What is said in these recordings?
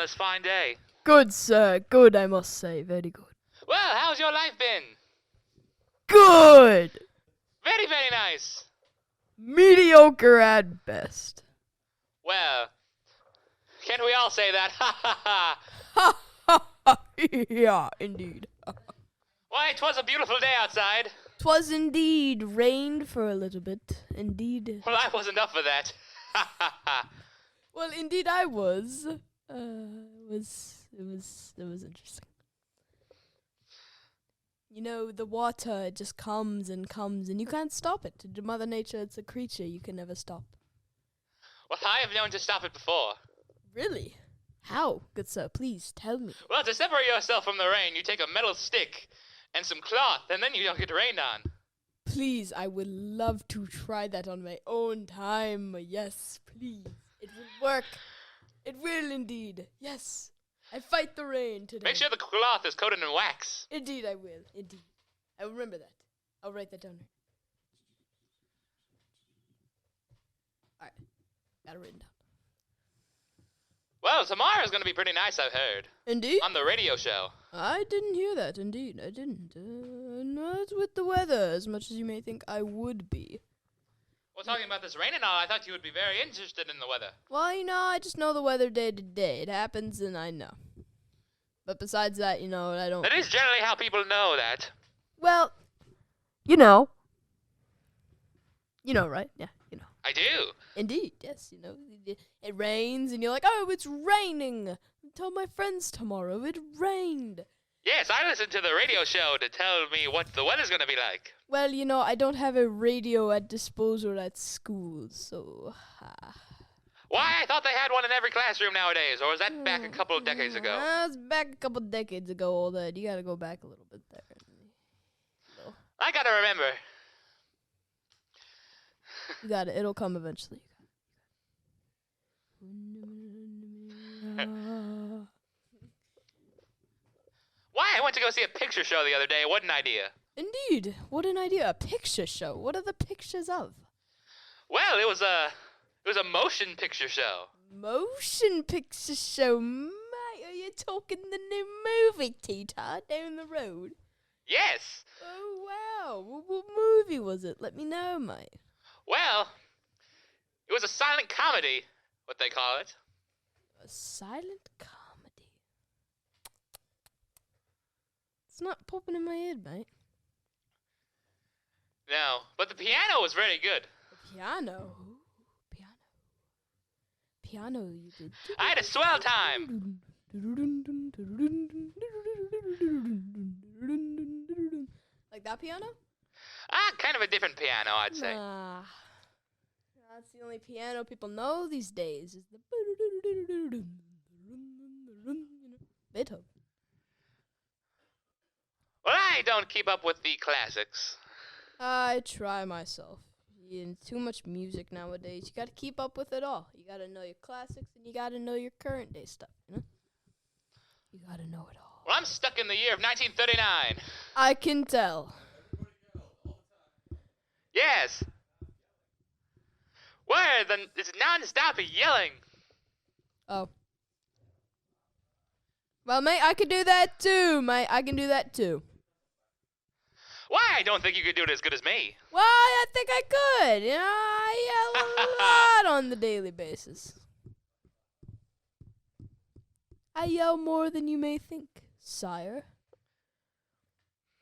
this fine day? Good, sir. Good, I must say. Very good. Well, how's your life been? Good! Very, very nice. Mediocre at best. Well, can't we all say that? Ha ha ha. Ha ha ha! Yeah, indeed. Why, 'twas a beautiful day outside. 'Twas indeed rained for a little bit. Indeed. Well, I wasn't up for that. Ha ha ha. Well, indeed I was. It was interesting. You know, the water, it just comes, and you can't stop it. To Mother Nature, it's a creature you can never stop. Well, I have known to stop it before. Really? How, good sir? Please, tell me. Well, to separate yourself from the rain, you take a metal stick and some cloth, and then you don't get rained on. Please, I would love to try that on my own time. Yes, please. It will work. It will indeed. Yes. I fight the rain today. Make sure the cloth is coated in wax. Indeed, I will. Indeed. I will remember that. I'll write that down. Alright. Got it written down. Well, tomorrow's gonna be pretty nice, I've heard. Indeed? On the radio show. I didn't hear that. Indeed, I didn't. Not with the weather as much as you may think I would be. Well, talking about this rain and all, I thought you would be very interested in the weather. Well, you know, I just know the weather day to day. It happens and I know. But besides that, you know, I don't... That is generally how people know that. Well, you know. You know, right? Yeah, you know. I do. Indeed, yes, you know. It rains and you're like, oh, it's raining. Tell my friends tomorrow it rained. Yes, I listen to the radio show to tell me what the weather's gonna be like. Well, you know, I don't have a radio at disposal at school, so... Why? I thought they had one in every classroom nowadays, or was that back a couple of decades ago? That's back a couple decades ago, all that. You gotta go back a little bit there. So, I gotta remember. you got it. It'll come eventually. Why? I went to go see a picture show the other day. What an idea. Indeed. What an idea. A picture show. What are the pictures of? Well, it was a motion picture show. Motion picture show. Mate, are you talking the new movie, T-Tar, down the road? Yes. Oh, wow. What movie was it? Let me know, mate. Well, it was a silent comedy, what they call it. A silent comedy. It's not popping in my head, mate. No, but the piano was very good. The piano. Piano, you did. I had a swell time. Like that piano? Kind of a different piano, I'd say. That's the only piano people know these days. Is the Beethoven. Well, I don't keep up with the classics. I try myself. Too much music nowadays. You gotta keep up with it all. You gotta know your classics and you gotta know your current day stuff, you know? You gotta know it all. Well, I'm stuck in the year of 1939. I can tell. Yes. Where it's non-stop yelling. Oh. Well, mate, I can do that too, mate. I can do that too. Why? I don't think you could do it as good as me. Well, I think I could. You know, I yell a lot on the daily basis. I yell more than you may think, sire.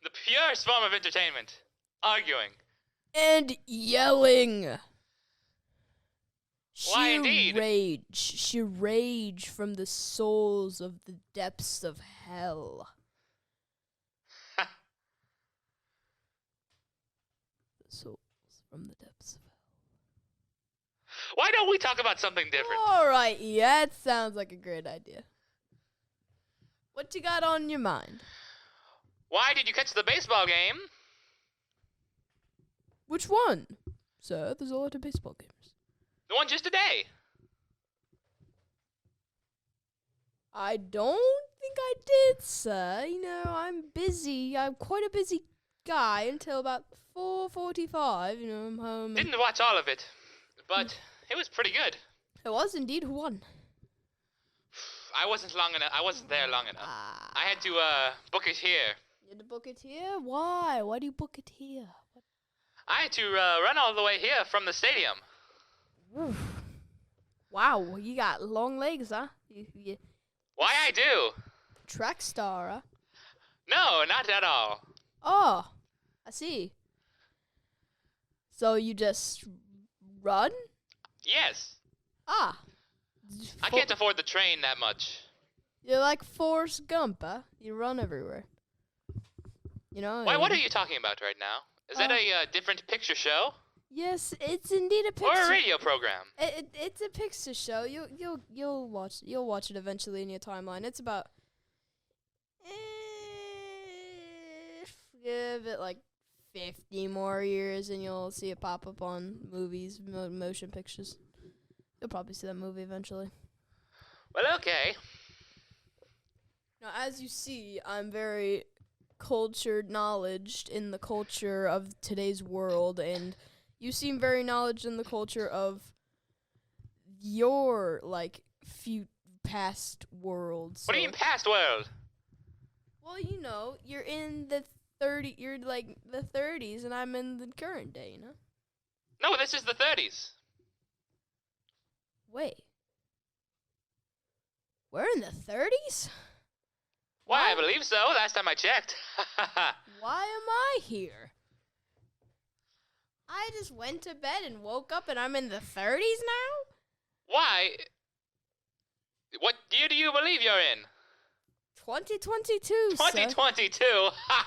The purest form of entertainment. Arguing. And yelling. Why, indeed. She rage from the souls of the depths of hell. The souls from the depths of hell. Why don't we talk about something different? Alright, yeah, it sounds like a great idea. What you got on your mind? Why did you catch the baseball game? Which one? Sir, there's a lot of baseball games. The one just today. I don't think I did, sir. You know, I'm busy. I'm quite a busy guy until about 4:45. You know, I'm home. Didn't watch all of it, but it was pretty good. It was indeed. Who won? I wasn't long enough. I wasn't there long enough. I had to book it here. You had to book it here? Why? Why do you book it here? What? I had to run all the way here from the stadium. Oof. Wow, you got long legs, huh? You Why I do? track star, huh? No, not at all. Oh, I see. So you just run? Yes. Ah. I can't afford the train that much. You're like Forrest Gump, huh? You run everywhere. You know? Why? What are you talking about right now? Is that a different picture show Yes, it's indeed a picture. or a radio program? It's a picture show. You'll watch it eventually in your timeline. It's about give it like 50 more years and you'll see it pop up on movies, motion pictures. You'll probably see that movie eventually. Well, okay. Now, as you see, I'm very cultured, knowledged in the culture of today's world, and you seem very knowledgeable in the culture of your, like, past world. What do you mean past world? Well, you know, you're in the 30s, and I'm in the current day, you know? No, this is the 30s. Wait. We're in the 30s? Why, I believe so. Last time I checked. Why am I here? I just went to bed and woke up and I'm in the 30s now? Why? What year do you believe you're in? 2022, 2022?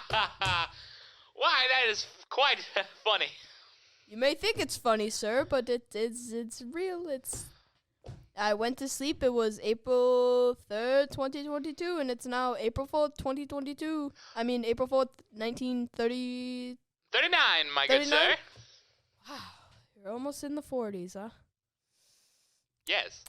Why, that is quite funny. You may think it's funny, sir, but it's real. I went to sleep. It was April 3rd, 2022, and it's now April 4th, 2022. I mean, April 4th, 1930. 39, my good 39? sir. Wow, you're almost in the 40s, huh? Yes.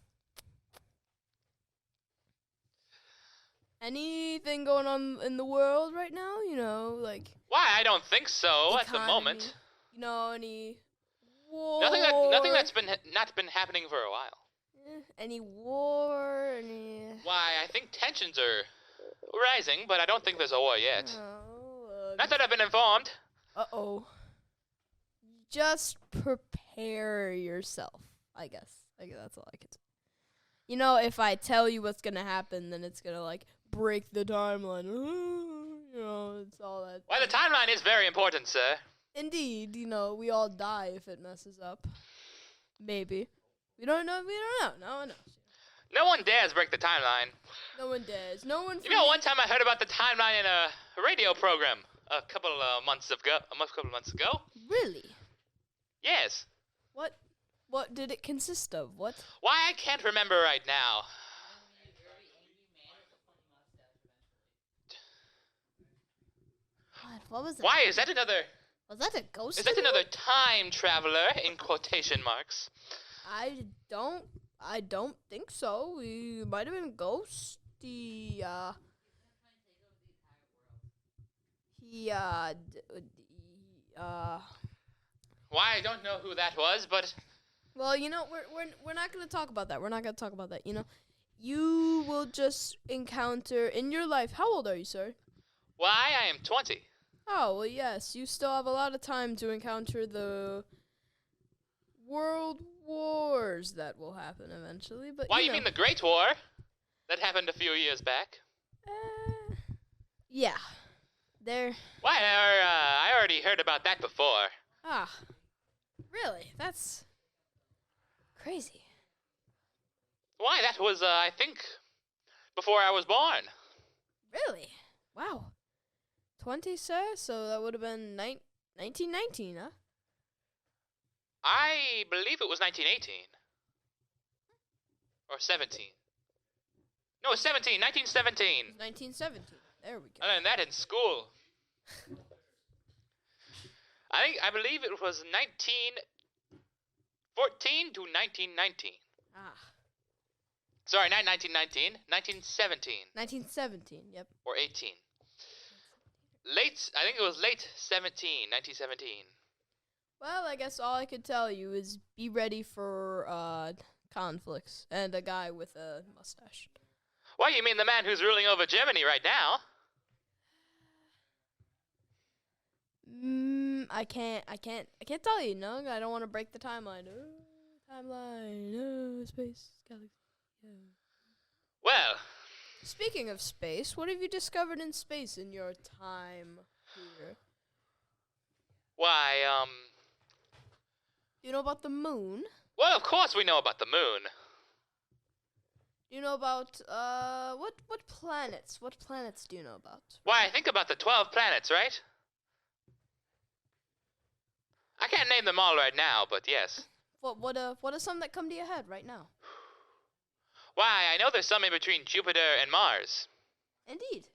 Anything going on in the world right now? You know, like Why, I don't think so at the economy, moment. You know, any war? Nothing that's not been happening for a while. Any war? Any? Why, I think tensions are rising, but I don't think there's a war yet. Not that I've been informed. Uh-oh. Just prepare yourself, I guess. That's all I can say. You know, if I tell you what's going to happen, then it's going to, like, break the timeline. You know, it's all that. Why, the timeline is very important, sir. Indeed, you know, we all die if it messes up. Maybe. We don't know. No one knows. No one dares break the timeline. No one dares. No one. You know, one time I heard about the timeline in a radio program a couple months ago. Really? Yes. What did it consist of? What? Why, I can't remember right now. What was it? Why, is that another... Was that a ghost? Is that another time traveler, in quotation marks? I don't think so. We might have been ghost. Why, I don't know who that was, but... Well, you know, we're not gonna talk about that. We're not gonna talk about that. You know, you will just encounter in your life. How old are you, sir? Why, I am 20. Oh, well, yes. You still have a lot of time to encounter the world wars that will happen eventually. But Why, you you know. mean the Great War? That happened a few years back. Yeah. There. Why, I already heard about that before. Ah. Really? That's crazy. Why, that was, I think, before I was born. Really? Wow. 20, sir? So that would have been 1919, huh? I believe it was 1918. Or 17. No, it was 1917. 1917. There we go. I learned that in school. I believe it was 1914 to 1919. Ah. Sorry, not 1919, 1917. 1917, yep. Or 18. I think it was late 1917. Well, I guess all I could tell you is be ready for conflicts and a guy with a mustache. Why, you mean the man who's ruling over Germany right now? I can't tell you. No, I don't want to break the timeline. Space, galaxy. Yeah. Well, Speaking of space, what have you discovered in space in your time here? why, Do you know about the moon? well, of course we know about the moon. Do you know about what planets? What planets do you know about? Why, think about the 12 planets, right? I can't name them all right now, but yes. What are some that come to your head right now? Why, I know there's some in between Jupiter and Mars. Indeed.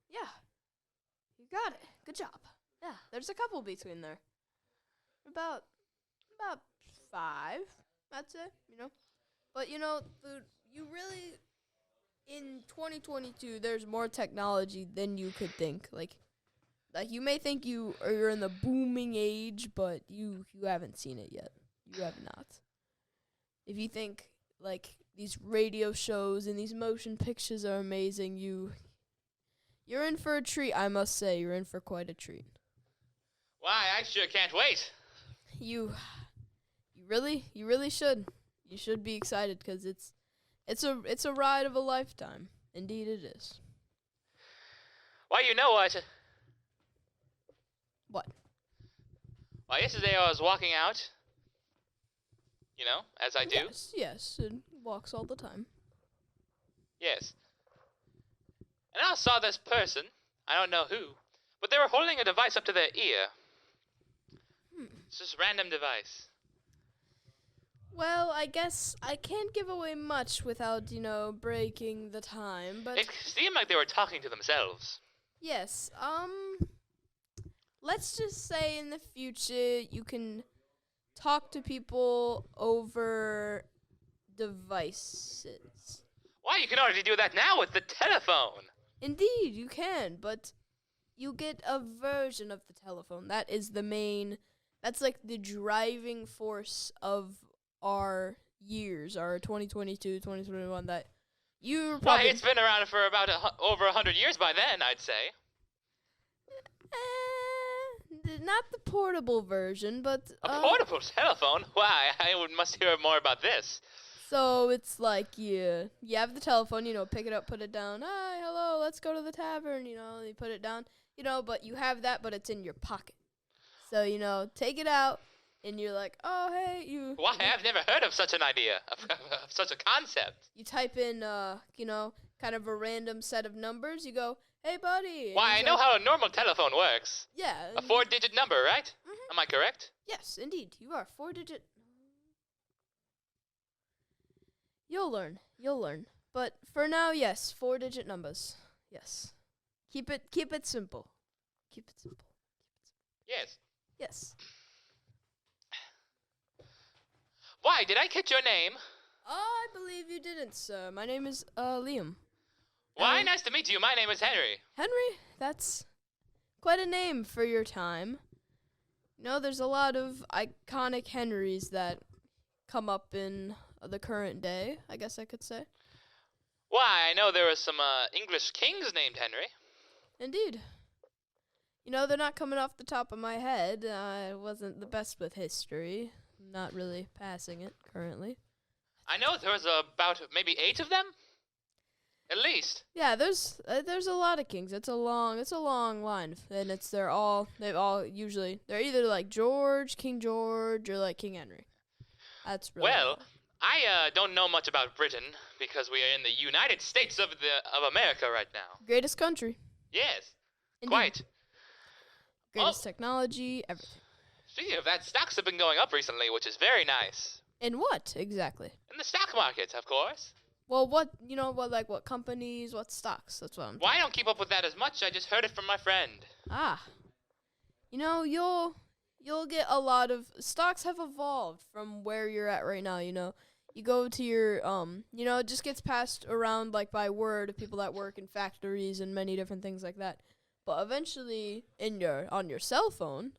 Yeah. You got it. Good job. Yeah, there's a couple between there. About 5, I'd say, you know. But you know, you really in 2022 there's more technology than you could think. Like you may think you're in the booming age, but you haven't seen it yet. You have not. If you think like these radio shows and these motion pictures are amazing, you're in for a treat, I must say. You're in for quite a treat. Why, I sure can't wait. You really should. You should be excited because it's a ride of a lifetime. Indeed it is. Why, you know what? What? Why, yesterday I was walking out. You know, as I do. Yes, it walks all the time. Yes. And I saw this person, I don't know who, but they were holding a device up to their ear. It's just a random device. Well, I guess I can't give away much without, breaking the time, but It seemed like they were talking to themselves. yes, let's just say in the future you can talk to people over devices. Why, you can already do that now with the telephone. Indeed, you can, but you get a version of the telephone. That's like the driving force of our years, our 2022, 2021, that you Why, probably... it's been around for about over 100 years by then, I'd say. Not the portable version, but... A portable telephone? Why, must hear more about this. So it's like you have the telephone, pick it up, put it down. Hi, hello, let's go to the tavern, you put it down, but you have that, but it's in your pocket. So, take it out, and you're like, oh, hey, Why, I've never heard of such an idea, of such a concept. You type in, kind of a random set of numbers. You go, hey, buddy. Why, I know how a normal telephone works. Yeah. A 4-digit number, right? Mm-hmm. Am I correct? Yes, indeed. You are 4-digit. You'll learn. But for now, yes, 4-digit numbers. Yes. Keep it simple. Keep it simple. Yes. Yes. Why, did I catch your name? I believe you didn't, sir. My name is Liam. Why, nice to meet you. My name is Henry. Henry? That's quite a name for your time. There's a lot of iconic Henrys that come up in the current day, I guess I could say. Why, I know there were some English kings named Henry. Indeed. They're not coming off the top of my head. I wasn't the best with history. I'm not really passing it currently. I know there was about maybe 8 of them? At least. Yeah, there's a lot of kings. It's a long line, and they're either like King George, or like King Henry. That's really Well, I don't know much about Britain because we are in the United States of America right now. Greatest country. Yes, Indeed. quite. Greatest technology, everything. Speaking of that, stocks have been going up recently, which is very nice. In what exactly? In the stock market, of course. Well, what companies, what stocks? That's what I'm. Well, I don't keep up with that as much. I just heard it from my friend. Ah. You'll get a lot of stocks have evolved from where you're at right now, You go to your it just gets passed around like by word of people that work in factories and many different things like that. But eventually on your cell phone,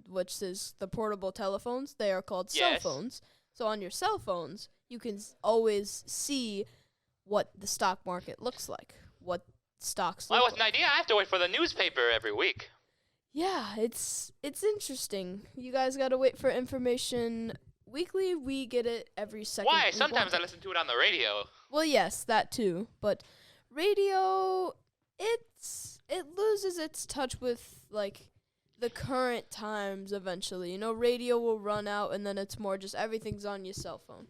which is the portable telephones, they are called cell Yes. phones. So on your cell phones, you can always see what the stock market looks like, what stocks Well, look with an like. idea, I have to wait for the newspaper every week. Yeah, it's interesting. You guys gotta wait for information weekly. We get it every second. Why? we Sometimes want I it. listen to it on the radio. Well, yes, that too. But radio, it loses its touch with like the current times eventually. You know, radio will run out, and then it's more just everything's on your cell phone.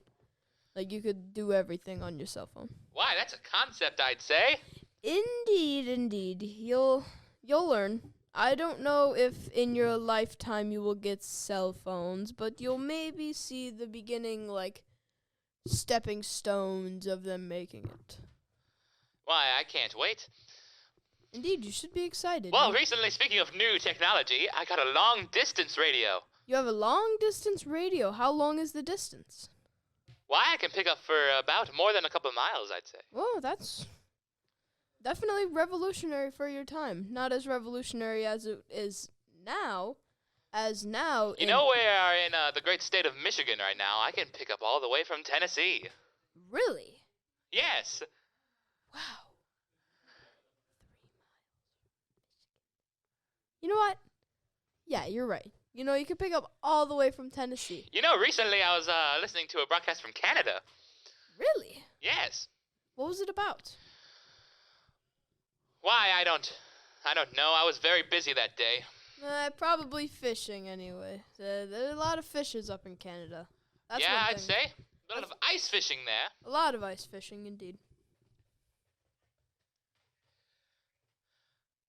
Like you could do everything on your cell phone. Why? That's a concept, I'd say. Indeed. You'll learn. I don't know if in your lifetime you will get cell phones, but you'll maybe see the beginning, like, stepping stones of them making it. Why, I can't wait. Indeed, you should be excited. Well, recently, speaking of new technology, I got a long-distance radio. You have a long-distance radio. How long is the distance? Why, I can pick up for about more than a couple miles, I'd say. Oh, that's definitely revolutionary for your time. Not as revolutionary as it is now. As now, You know, we are in the great state of Michigan right now. I can pick up all the way from Tennessee. Really? Yes. Wow. 3 miles. You know what? Yeah, you're right. You know, you can pick up all the way from Tennessee. You know, recently I was listening to a broadcast from Canada. Really? Yes. What was it about? Why, I don't know. I was very busy that day. Probably fishing anyway. There are a lot of fishes up in Canada. That's Yeah, one I'd thing. say. A lot of ice fishing there. A lot of ice fishing, indeed.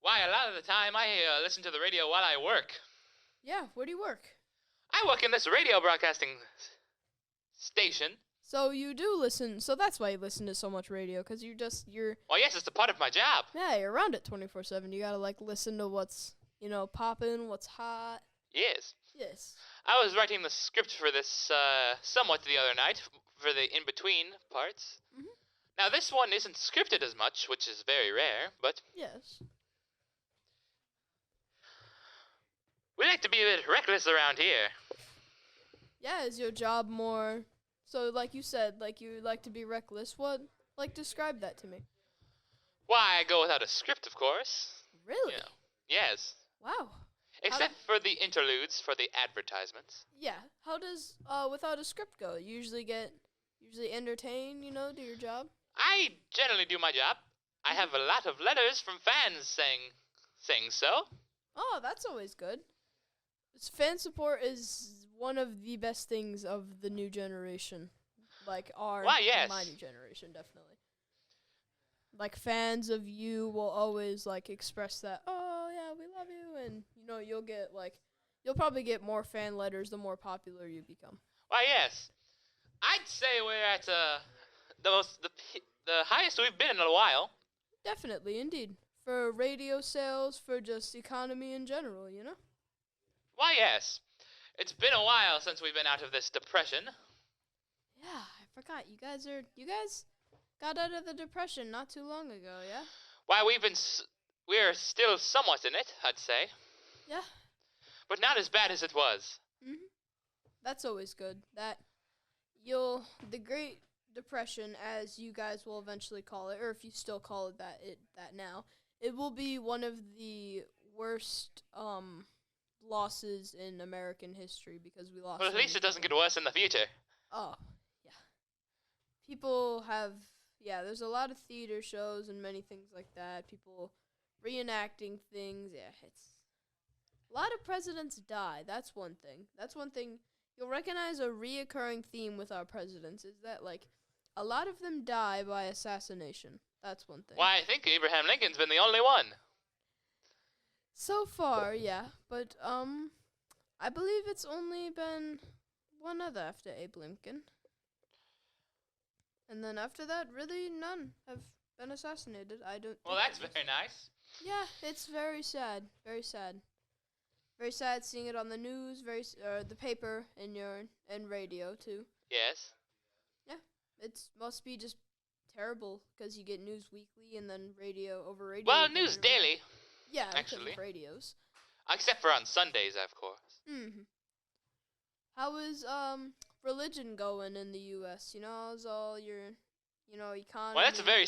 Why, a lot of the time I listen to the radio while I work. Yeah, where do you work? I work in this radio broadcasting station. So you do listen. So that's why you listen to so much radio, because you're Well, yes, it's a part of my job. yeah, you're around it 24/7. You gotta like listen to what's popping, what's hot. Yes. Yes. I was writing the script for this somewhat the other night for the in-between parts. Mhm. Now, this one isn't scripted as much, which is very rare, but Yes. we like to be a bit reckless around here. Yeah, is your job more? So, like you said, like you like to be reckless. What? Like, describe that to me. Why, I go without a script, of course. Really? You know. Yes. Wow. Except for the interludes for the advertisements. Yeah. How does without a script go? You usually entertain. Do your job. I generally do my job. I have a lot of letters from fans saying so. Oh, that's always good. Fan support is one of the best things of the new generation. Like Why, yes. my new generation, definitely. Like fans of you will always like express that, oh yeah, we love you, and you'll probably get more fan letters the more popular you become. Why, yes. I'd say we're at the highest we've been in a while. Definitely, indeed. For radio sales, for just economy in general, Why, yes. It's been a while since we've been out of this depression. Yeah, I forgot. You guys got out of the depression not too long ago, yeah? Why, we're still somewhat in it, I'd say. Yeah. But not as bad as it was. Mhm. That's always good. The Great Depression, as you guys will eventually call it, or if you still call it that now, it will be one of the worst losses in American history because we lost. But at least it doesn't get worse in the future. Oh, yeah. There's a lot of theater shows and many things like that. People reenacting things. Yeah, a lot of presidents die. That's one thing. You'll recognize a reoccurring theme with our presidents is that, like, a lot of them die by assassination. That's one thing. Why, I think Abraham Lincoln's been the only one. So far, yeah. But, I believe it's only been one other after Abe Lincoln. And then after that, really none have been assassinated. Well, that's very nice. Yeah, it's very sad. Very sad. Very sad seeing it on the news, the paper and radio too. Yes. Yeah, it must be just terrible because you get news weekly and then radio. Well, news daily. Yeah, actually. because of radios. Except for on Sundays, of course. Mhm. How is religion going in the U.S.? How's all your You know, economy. Well, that's a very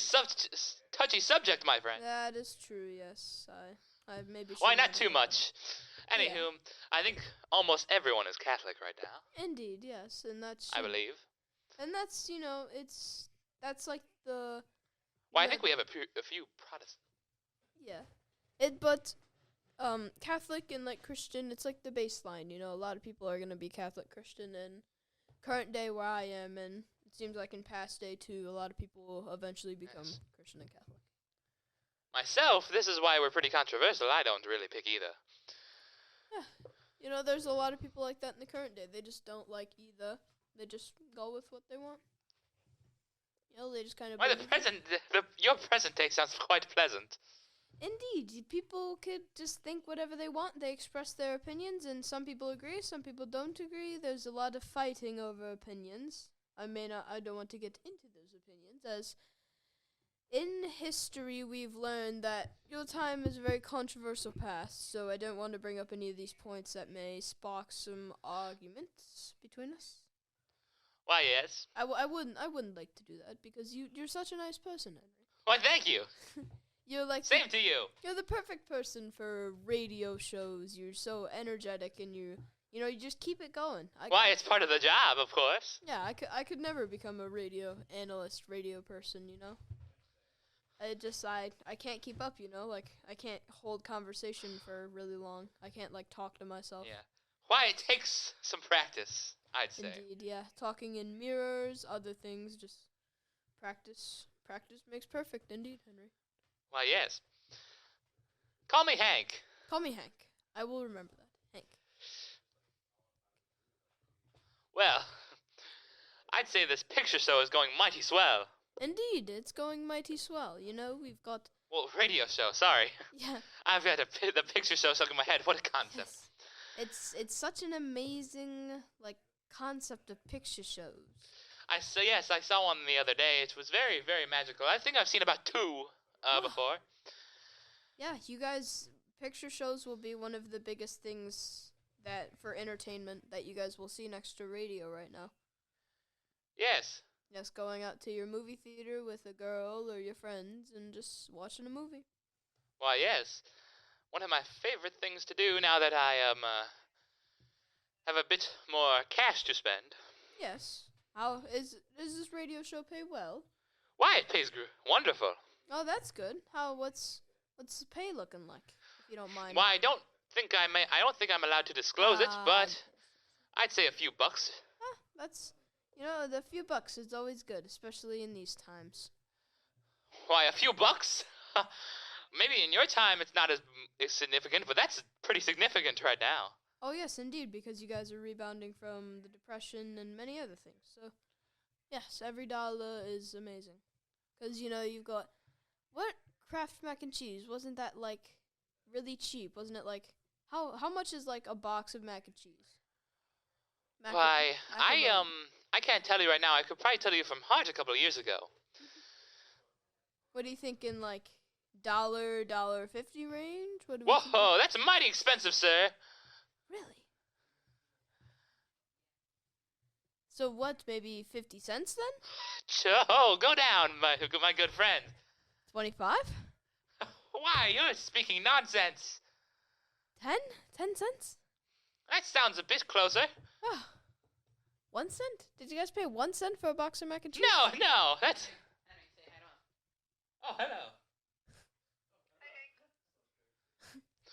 touchy subject, my friend. That is true. Yes, I maybe. Why shouldn't not have too said much? Yeah. Anywho, I think almost everyone is Catholic right now. that. Indeed, yes, and that's. I believe. And that's that's like the. Well, I the- think we have a few Protestants. Yeah, but Catholic and like Christian, it's like the baseline. You know, a lot of people are gonna be Catholic, Christian, and current day where I am, and it seems like in past day too, a lot of people will eventually become Yes. Christian and Catholic. Myself, this is why we're pretty controversial. I don't really pick either. You know, there's a lot of people like that in the current day. They just don't like either. They just go with what they want. You know, they just kind of. Why your present day sounds quite pleasant. Indeed, people could just think whatever they want. They express their opinions, and some people agree, some people don't agree. There's a lot of fighting over opinions. I don't want to get into those opinions, as in history we've learned that your time is a very controversial past, so I don't want to bring up any of these points that may spark some arguments between us. Why, yes. I wouldn't like to do that, because you're such a nice person, Henry. Why, thank you. You're like Same to you. You're the perfect person for radio shows. You're so energetic, and you just keep it going. Why, it's part of the job, of course. Yeah, I could never become a radio analyst, radio person, you know. I can't keep up, you know. Like, I can't hold conversation for really long. I can't, like, talk to myself. Yeah. Why, it takes some practice, I'd say. Indeed, yeah. Talking in mirrors, other things, just practice. Practice makes perfect, indeed, Henry. Why, yes. Call me Hank. Call me Hank. I will remember that. Hank. Well, I'd say this picture show is going mighty swell. Indeed, it's going mighty swell. You know, we've got... Well, radio show, sorry. Yeah. I've got the picture show stuck in my head. What a concept. Yes. It's such an amazing, like, concept of picture shows. I saw one the other day. It was very, very magical. I think I've seen about two before. Yeah, you guys, picture shows will be one of the biggest things that for entertainment that you guys will see next to radio right now. Yes. Just going out to your movie theater with a girl or your friends and just watching a movie. Why, yes. One of my favorite things to do now that I have a bit more cash to spend. Yes. How is this radio show pay well? Why, it pays wonderful. Oh, that's good. What's the pay looking like, if you don't mind? Why, I don't think I'm allowed to disclose it, but I'd say a few bucks. That's, the few bucks is always good, especially in these times. Why, a few bucks? Maybe in your time it's not as significant, but that's pretty significant right now. Oh, yes, indeed, because you guys are rebounding from the Depression and many other things. So, yes, every dollar is amazing. Because, you've got... What? Kraft mac and cheese, wasn't that, like, really cheap? Wasn't it, like... How much is, like, a box of mac and cheese? I can't tell you right now. I could probably tell you from heart a couple of years ago. What do you think in, like, $1.50 range? What do we Whoa, think? that's mighty expensive, sir. Really? So what, maybe 50 cents then? Oh, go down, my good friend. 25? Why, you're speaking nonsense. 10? 10 cents? That sounds a bit closer. Oh. 1 cent? Did you guys pay 1 cent for a box of mac and cheese? No, that's... Oh, hello.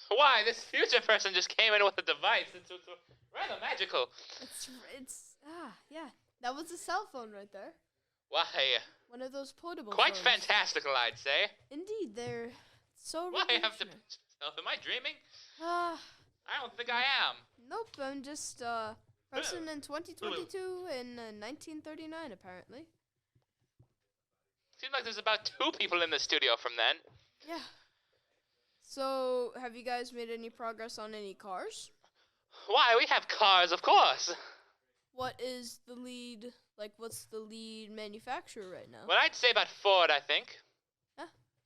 Why, this future person just came in with a device. It's rather magical. Yeah. That was a cell phone right there. Why, One of those portable quite phones. fantastical, I'd say. Indeed, they're so Why I have to... revolutionary. Am I dreaming? Ah, I don't think I am. nope, I'm just person in 2022 in 1939, apparently. Seems like there's about 2 people in the studio from then. Yeah. So, have you guys made any progress on any cars? Why, we have cars, of course. What is the lead, what's the lead manufacturer right now? Well, I'd say about Ford, I think.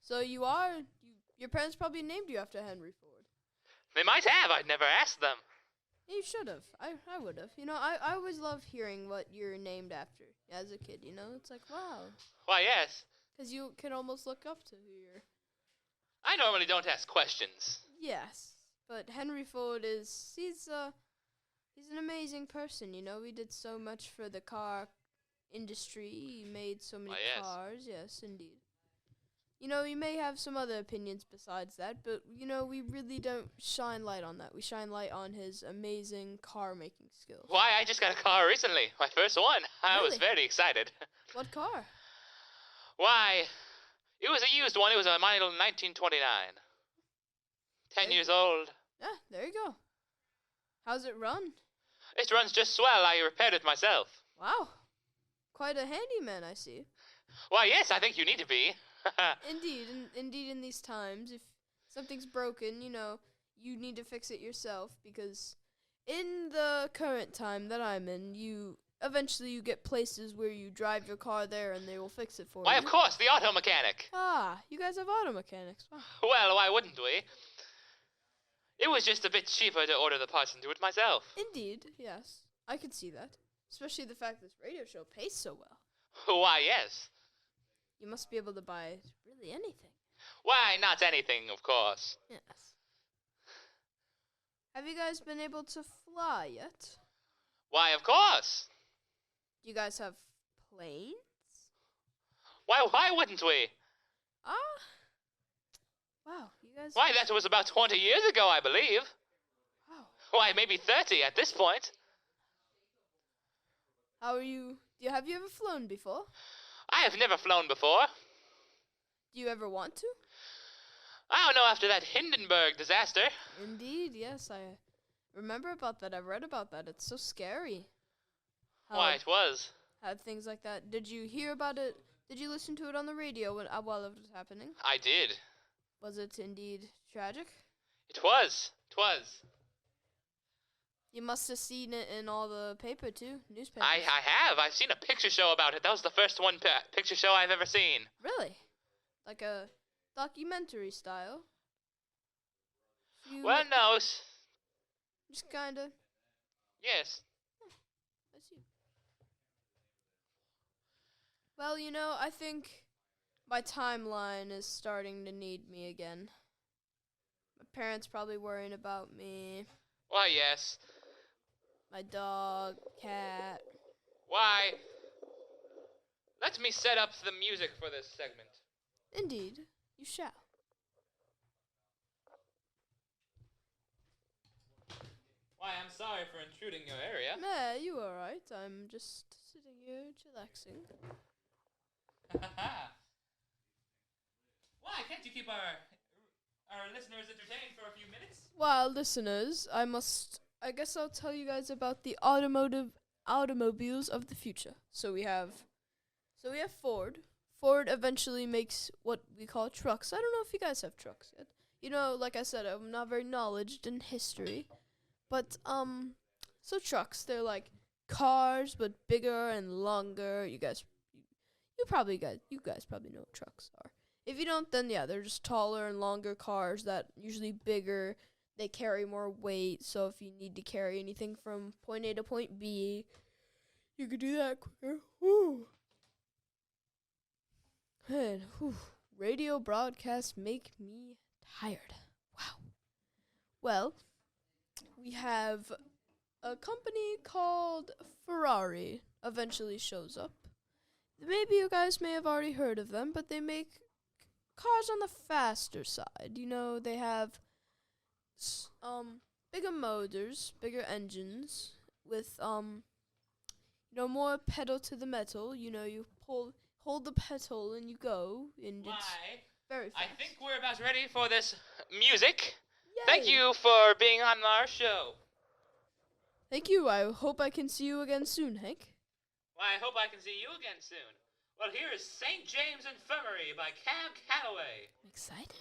So your parents probably named you after Henry Ford. They might have. I'd never asked them. You should have. I would have. You know, I always love hearing what you're named after as a kid, you know? It's like, wow. Why, yes. Because you can almost look up to who you're. I normally don't ask questions. Yes. But Henry Ford he's an amazing person, you know? He did so much for the car industry. He made so many Why, yes. cars. Yes, indeed. You know, you may have some other opinions besides that, but, you know, we really don't shine light on that. We shine light on his amazing car-making skills. Why, I just got a car recently. My first one. I was Really? very excited. What car? Why, it was a used one. It was a model 1929. 10 Okay. years old. Yeah, there you go. How's it run? It runs just swell. I repaired it myself. Wow. Quite a handyman, I see. Why, yes, I think you need to be. Indeed, in these times, if something's broken, you know, you need to fix it yourself, because in the current time that I'm in, eventually you get places where you drive your car there and they will fix it for Why, you. of course, the auto mechanic. Ah, you guys have auto mechanics. Wow. Well, why wouldn't we? It was just a bit cheaper to order the parts and do it myself. Indeed, yes. I could see that. Especially the fact this radio show pays so well. Why, yes. You must be able to buy really anything. Why, not anything, of course. Yes. Have you guys been able to fly yet? Why, of course. Do you guys have planes? Why wouldn't we? Ah. Wow, you guys. Why, that was about 20 years ago, I believe. Wow. Why, maybe 30 at this point. How are you? Have you ever flown before? I have never flown before. Do you ever want to? I don't know, after that Hindenburg disaster. Indeed, yes. I remember about that. I've read about that. It's so scary. Why, it was. How things like that. Did you hear about it? Did you listen to it on the radio while it was happening? I did. Was it indeed tragic? It was. You must have seen it in all the paper too, newspapers. I have. I've seen a picture show about it. That was the first picture show I've ever seen. Really? Like a documentary style? Well, no. Just kinda. Yes. I see. Well, you know, I think my timeline is starting to need me again. My parents probably worrying about me. Why, yes. My dog, cat. Why? Let me set up the music for this segment. Indeed, you shall. Why, I'm sorry for intruding your area. Nah, you alright. I'm just sitting here chillaxing. Why can't you keep our listeners entertained for a few minutes? Well, listeners, I guess I'll tell you guys about the automobiles of the future. So we have Ford. Ford eventually makes what we call trucks. I don't know if you guys have trucks yet. You know, like I said, I'm not very knowledgeable in history. But, so trucks, they're like cars, but bigger and longer. You guys probably know what trucks are. If you don't, then yeah, they're just taller and longer cars that usually bigger. They carry more weight, so if you need to carry anything from point A to point B, you could do that quicker. Woo. And radio broadcasts make me tired. Wow. Well, we have a company called Ferrari eventually shows up. Maybe you guys may have already heard of them, but they make cars on the faster side. You know, they have bigger motors, bigger engines with more pedal to the metal. You know, you hold the pedal and you go, and it's very fast. I think we're about ready for this music. Yay. Thank you for being on our show. Thank you. I hope I can see you again soon, Hank. Well, I hope I can see you again soon. Well, here is St. James Infirmary by Cab Calloway. I'm excited.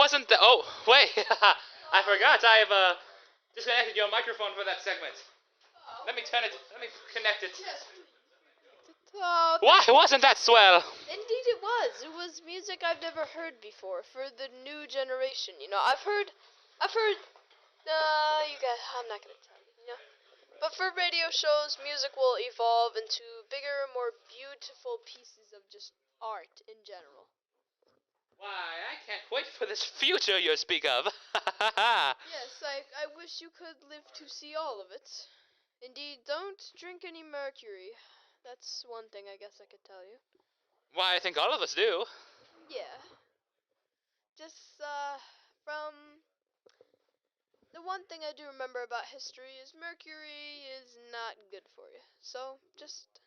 wasn't the. Oh, wait. I forgot. I have disconnected your microphone for that segment. Let me turn it. Let me connect it. Why wasn't that swell? Indeed it was. It was music I've never heard before for the new generation. You know, I've heard, you guys, I'm not gonna tell you, you know. But for radio shows, music will evolve into bigger, more beautiful pieces of just art in general. Why, I can't wait for this future you speak of. Yes, I wish you could live to see all of it. Indeed, don't drink any mercury. That's one thing I guess I could tell you. Why, I think all of us do. Yeah. Just, from... The one thing I do remember about history is mercury is not good for you. So, just...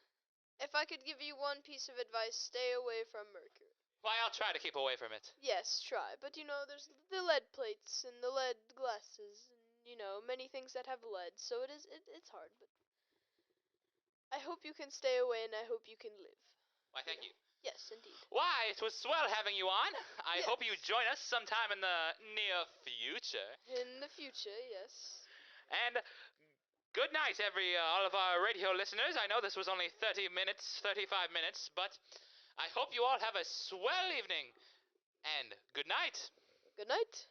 If I could give you one piece of advice, stay away from mercury. Why, I'll try to keep away from it. Yes, try. But, you know, there's the lead plates and the lead glasses and, you know, many things that have lead. So it's hard, but... I hope you can stay away and I hope you can live. Why, thank you. Yes, indeed. Why, it was swell having you on. I Yes. hope you join us sometime in the near future. In the future, yes. And good night, all of our radio listeners. I know this was only 35 minutes, but I hope you all have a swell evening. And good night. Good night.